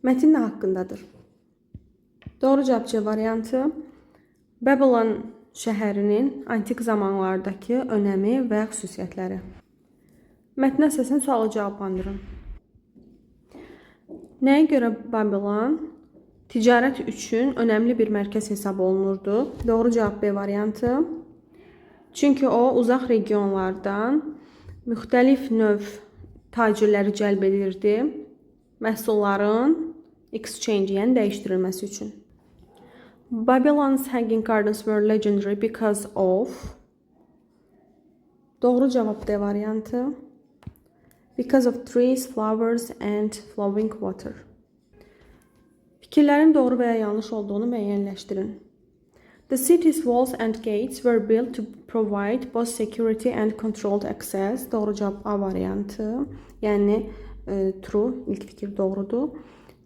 Mətin nə haqqındadır? Doğru cavab C variantı Babylon şəhərinin antik zamanlardakı önəmi və xüsusiyyətləri. Mətnə əsasən sualı cavablandırın. Nəyə görə Babylon ticarət üçün önəmli bir mərkəz hesab olunurdu? Doğru cavab B variantı. Çünki o, uzaq regionlardan müxtəlif növ tacirləri cəlb edirdi, məhsulların exchange, yəni dəyişdirilməsi üçün. Babylon's hanging gardens were legendary because of. Doğru cavab D variantı. Because of trees, flowers and flowing water. Fikirlərin doğru və ya yanlış olduğunu müəyyənləşdirin. The city's walls and gates were built to provide both security and controlled access. Doğru cavab A variantı. Yəni true, ilk fikir doğrudur.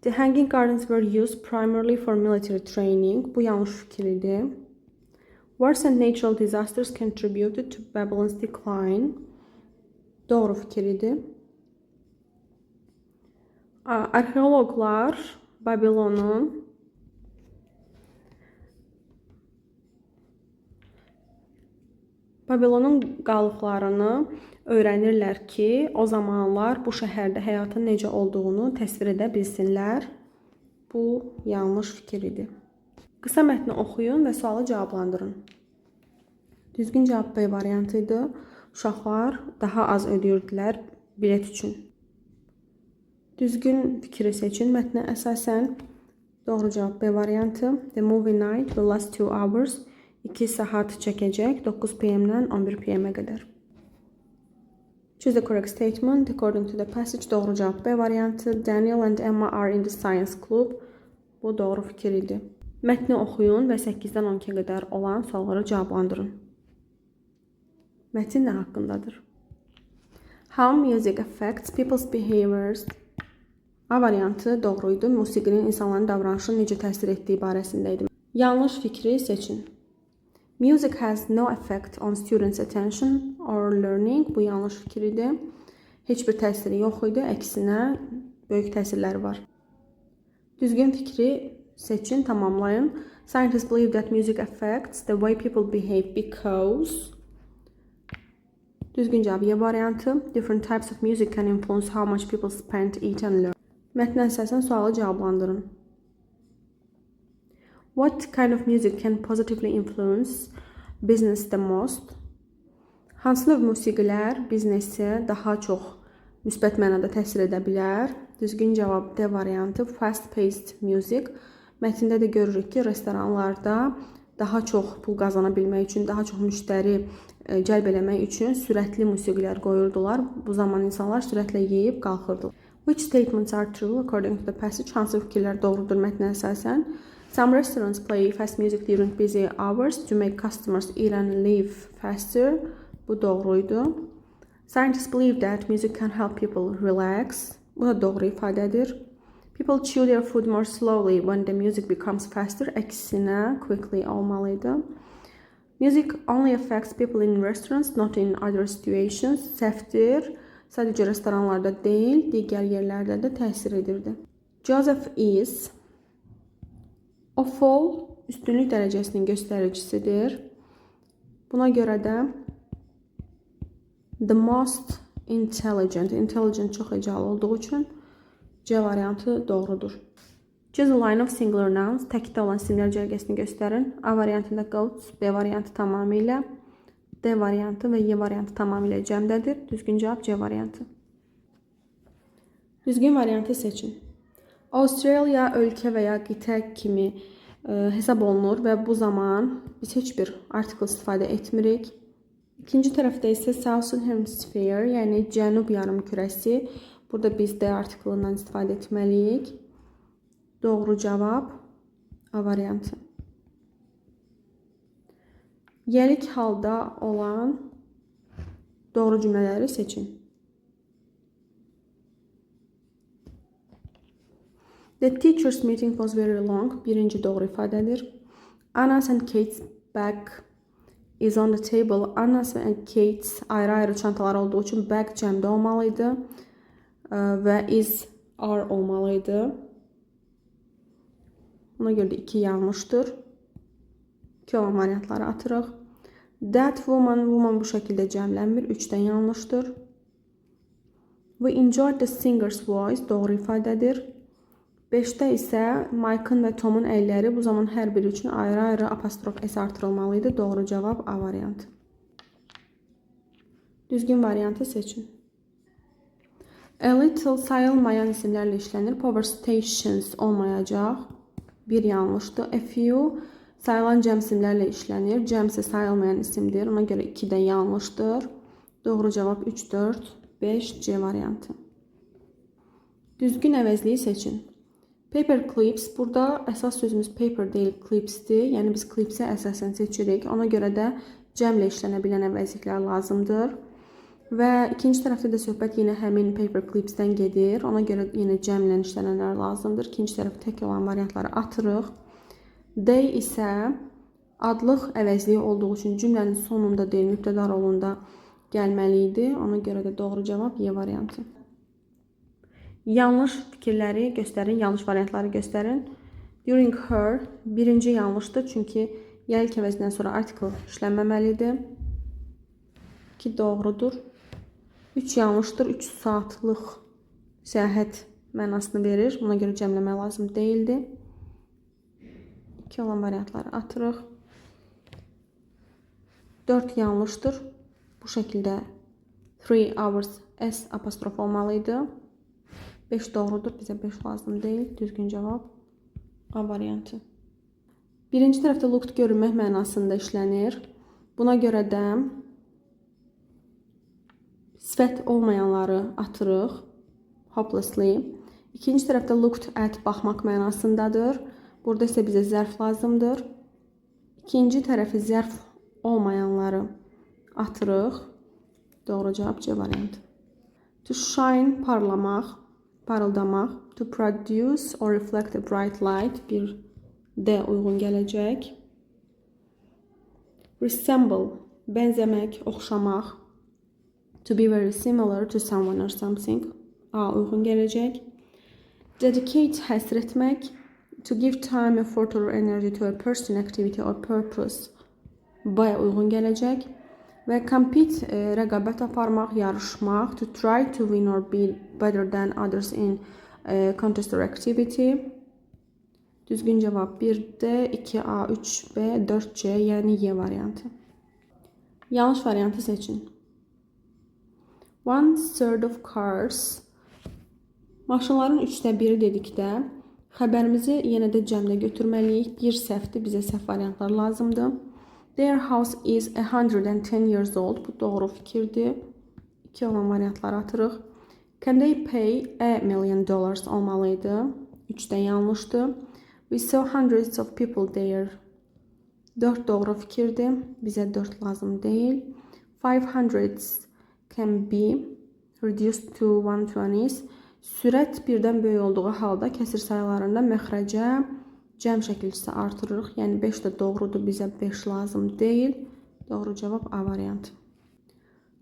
The hanging gardens were used primarily for military training. Bu yanlış fikir idi. Wars and natural disasters contributed to Babylon's decline. Doğru fikir idi. Arxeologlar Babylonun qalıqlarını öyrənirlər ki, o zamanlar bu şəhərdə həyatın necə olduğunu təsvir edə bilsinlər. Bu yanlış fikir idi. Qısa mətni oxuyun və sualı cavablandırın. Düzgün cavab B variantı idi. Uşaqlar daha az ödəyirdilər bilet üçün. Düzgün fikri seçin. Mətnə əsasən doğru cavab B variantı. The movie night will last 2 hours. 2 saat çəkəcək 9 PM-dən 11 PM-ə qədər. Choose the correct statement according to the passage. Doğru cavab B variantı. Daniel and Emma are in the science club. Bu doğru fikir idi. Mətni oxuyun və 8-dən 12-yə qədər olan sualları cavablandırın. Mətin nə haqqındadır? How music affects people's behaviors. A variantı doğruydu. Musiqinin insanların davranışını necə təsir etdiyi barəsində idi. Yanlış fikri seçin. Music has no effect on students' attention or learning. Bu yanlış fikir idi. Heç bir təsiri yox idi. Əksinə böyük təsirləri var. Düzgün fikri seçin, tamamlayın. Scientists believe that music affects the way people behave because. Düzgün cavab Y variantı. Different types of music can influence how much people spend, eat and learn. Mətnə əsasən sualı cavablandırın. What kind of music can positively influence business the most? Hansı növ musiqilər biznesi daha çox müsbət mənada təsir edə bilər? Düzgün cavab D variantı. Fast-paced music. Mətndə də görürük ki, restoranlarda daha çox pul qazana bilmək üçün, daha çox müştəri cəlb eləmək üçün sürətli musiqilər qoyurdular. Bu zaman insanlar sürətlə yeyib qalxırdılar. Which statements are true according to the passage? Hansı fikirlər doğrudur mətnə əsasən? Some restaurants play fast music during busy hours to make customers eat and leave faster. Bu doğruydu. Scientists believe that music can help people relax. Bu da doğru ifadədir. People chew their food more slowly when the music becomes faster. Əksinə quickly olmalıydı. Music only affects people in restaurants, not in other situations. Səhvdir. Sadəcə restoranlarda deyil, digər yerlərdə də təsir edirdi. Joseph is. O fall üstünlük dərəcəsinin göstəricisidir. Buna görə də the most intelligent. Intelligent çox hecalı olduğu üçün C variantı doğrudur. Choose a line of singular nouns. Təkdə olan simlər cərgəsini göstərin. A variantında goats, B variantı tamamilə, D variantı və Y variantı tamamilə cəmdədir. Düzgün cavab C variantı. Düzgün variantı seçin. Avstraliya ölkə və ya qitə kimi hesab olunur və bu zaman biz heç bir artikel istifadə etmirik. İkinci tərəfdə isə Southern Hemisphere, yəni cənub yarımkürəsi. Burada biz D artiklından istifadə etməliyik. Doğru cavab A variantı. Yelik halda olan doğru cümlələri seçin. The teacher's meeting was very long. Birinci doğru ifadədir. Anna's and Kate's bag is on the table. Anna's və Kate's ayrı-ayrı çantalar olduğu üçün bag cəmdə olmalıydı və is are olmalıydı. Ona görə də 2 yanlışdır. 2 olan variantları atırıq. That woman bu şəkildə cəmlənmir. 3-dən yanlışdır. We enjoyed the singer's voice doğru ifadədir. 5-də isə Mike'ın və Tom'un əlləri bu zaman hər biri üçün ayrı-ayrı apostrof S artırılmalı idi. Doğru cavab A variantı. Düzgün variantı seçin. A little sayılmayan isimlərlə işlənir. Power stations olmayacaq. 1 yanlışdır. A few sayılan cəm isimlərlə işlənir. Cəm isə sayılmayan isimdir. Ona görə 2 də yanlışdır. Doğru cavab 3, 4, 5 C variantı. Düzgün əvəzliyi seçin. Paper clips. Burada əsas sözümüz paper deyil, clipsdir. Yəni biz clipsə əsasən seçirik. Ona görə də cəmlə işlənə bilən əvəzliklər lazımdır. Və ikinci tərəfdə də söhbət yenə həmin paper clipsdən gedir. Ona görə yenə cəmlə işlənənlər lazımdır. İkinci tərəf tək olan variantları atırıq. They isə adlıq əvəzliyi olduğu üçün cümlənin sonunda deyil, mübtəda rolunda gəlməli idi. Ona görə də doğru cavab Y variantı. Yanlış fikirləri göstərin, yanlış variantları göstərin. During her birinci yanlışdır, çünki yəlik əvəzindən sonra article işlənməməlidir. 2 doğrudur. 3 yanlışdır, 3 saatlıq səyahət mənasını verir. Buna görə cəmləmək lazım deyildi. 2 olan variantları atırıq. 4 yanlışdır. Bu şəkildə 3 hours S apostrof olmalıydı. 5 doğrudur, bizə 5 lazım deyil. Düzgün cavab A variantı. Birinci tərəfdə looked görünmək mənasında işlənir. Buna görə də sifət olmayanları atırıq. Hopelessly. İkinci tərəfdə looked at baxmaq mənasındadır. Burada isə bizə zərf lazımdır. İkinci tərəfi zərf olmayanları atırıq. Doğru cavab C variantı. To shine parlamaq, parıldamaq. To produce or reflect a bright light, bir D uyğun gələcək. Resemble, bənzəmək, oxşamaq. To be very similar to someone or something, A uyğun gələcək. Dedicate, həsr etmək. To give time, effort or energy to a person, activity or purpose, B uyğun gələcək. Və compete, rəqabət aparmaq, yarışmaq. To try to win or be better than others in contest or activity. Düzgün cavab 1D, 2A, 3B, 4C, yəni Y variantı. Yanlış variantı seçin. 1/3 of cars. Maşınların 1/3 dedikdə xəbərimizi yenə də cəmlə götürməliyik. Bir səhvdir, bizə səhv variantlar lazımdır. Their house is 110 years old. Bu doğru fikirdir. 2 olan variantları atırıq. Can they pay $1 million olmalıydı. 3-dən yanlışdır. We saw hundreds of people there. 4 doğru fikirdir. Bizə 4 lazım deyil. 500 can be reduced to 120s. Sürət birdən böyük olduğu halda kəsir sayılarında məxrəcə cəm şəkilçisi artırırıq. Yəni 5 də doğrudur, bizə 5 lazım deyil. Doğru cavab A variantı.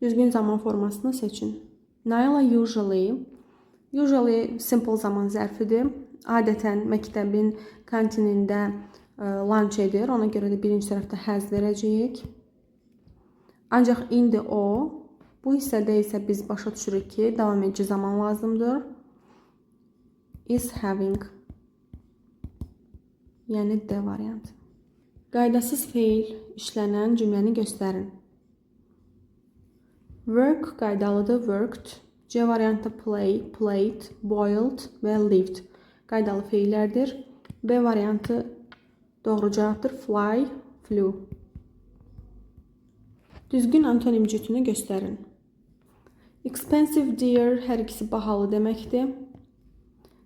Düzgün zaman formasını seçin. Naila usually simple zaman zərfidir. Adətən məktəbin kantinində lunch edir. Ona görə də birinci tərəfdə has verəcəyik. Ancaq indi o, bu hissədə isə biz başa düşürük ki, davam edici zaman lazımdır. Is having. Yəni D variantı. Qaydasız feil işlənən cümləni göstərin. Work qaydalıdır, worked. C variantı play, played, boiled və lived. Qaydalı feillərdir. B variantı doğru cavabdır. Fly, flew. Düzgün antonim cütünü göstərin. Expensive dear, hər ikisi bahalı deməkdir.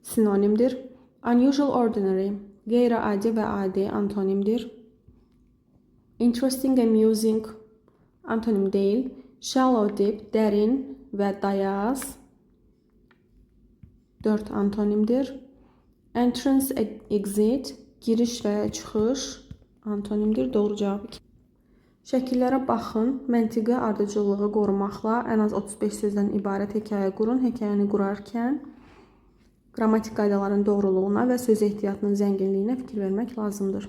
Sinonimdir. Unusual, ordinary, qeyri-adi və adi antonimdir. Interesting, amusing, antonim deyil. Shallow, deep, dərin və dayaz 4 antonimdir. Entrance, exit, giriş və çıxış antonimdir. Doğru cavab 2. Şəkillərə baxın. Məntiqi ardıcıllığı qorumaqla ən az 35 sözdən ibarət hekayə qurun. Hekayəni qurarkən qrammatik qaydaların doğruluğuna və söz ehtiyatının zənginliyinə fikir vermək lazımdır.